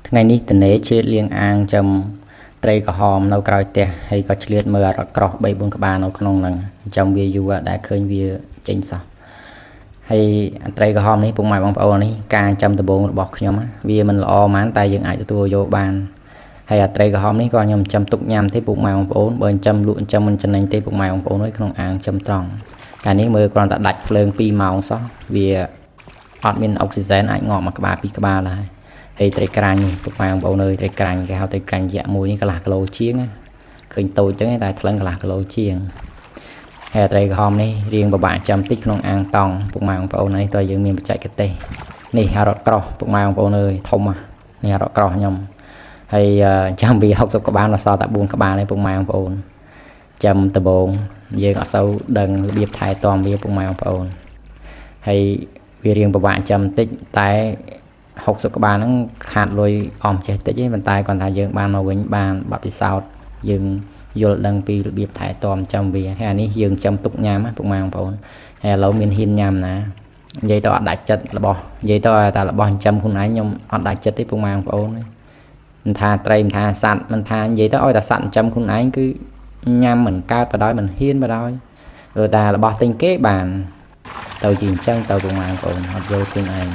ថ្ងៃនេះតនេឆ្លៀតលៀងអាងចំត្រីក្រហមនៅក្រោយផ្ទះហើយក៏ឆ្លៀតមើលអត់ក្រោះ3 4ក្បាលនៅក្នុងហ្នឹងចាំវាយូរដែលឃើញវាចេញសោះហើយត្រីក្រហមនេះពុកម៉ែបងប្អូននេះការចាំដំបងរបស់ខ្ញុំវាមិនល្អហ្មងតែយើងអាចទទួលយកបានហើយត្រីក្រហមនេះក៏ខ្ញុំចាំទុកញ៉ាំទេពុកម៉ែបងប្អូនបើចាំលក់ចាំមិនចំណេញទេពុកម៉ែបងប្អូនអើយក្នុងអាងចាំត្រង់តែនេះមើលគ្រាន់តែដាច់ភ្លើង2ម៉ោងសោះវាអត់មានអុកស៊ីសែនអាចងាប់មួយក្បាល2ក្បាលដែរហើយត្រីក្រាញ់ពុកម៉ែបងប្អូនអើយត្រីក្រាញ់គេហៅត្រីក្រាញ់យក្សមួយនេះកន្លះគីឡូជាងឃើញតូចចឹងតែថ្លឹងកន្លះគីឡូជាងហើយត្រីក្រហមនេះរៀងពិបាកចាំតិចក្នុងអាងតង់ពុកម៉ែបងប្អូននេះតើយើងមានបច្ចេកទេសនេះរត់ក្រោះពុកម៉ែបងប្អូនអើយធំនេះរត់ក្រោះខ្ញុំហើយចាំវា60ក្បាលដល់សល់តែ4ក្បាលនេះពុកម៉ែបងប្អូនចាំដំបងយើងអត់សូវដឹងរបៀបថែទាំវាពុកម៉ែបងប្អូនហើយវារៀងពិបាកចាំតិចតែ60ក្បាលហ្នឹងខាតលុយអមចេះតិចទេប៉ុន្តែគាត់ថាយើងបានមកវិញបានប័ព្វពិសោធន៍យើងយល់ដឹងពីរបៀបថែទាំចាំវាហើយអានេះយើងចាំទុកញ៉ាំពុកម៉ែបងប្អូនហើយឥឡូវមានហ៊ានញ៉ាំណានិយាយទៅអត់ដាច់ចិត្តរបស់និយាយទៅតែរបស់ចិញ្ចឹមខ្លួនឯងខ្ញុំអត់ដាច់ចិត្តទេពុកម៉ែបងប្អូនមិនថាត្រីមិនថាសត្វមិនថានិយាយទៅឲ្យតែសត្វចិញ្ចឹមខ្លួនឯងគឺញ៉ាំមិនកើតបដ ாய் មិនហ៊ានបដ ாய் ព្រោះតែរបស់ទិញគេបានទៅជាអញ្ចឹងទៅពុកម៉ែបងប្អូនអត់យល់ខ្លួនឯង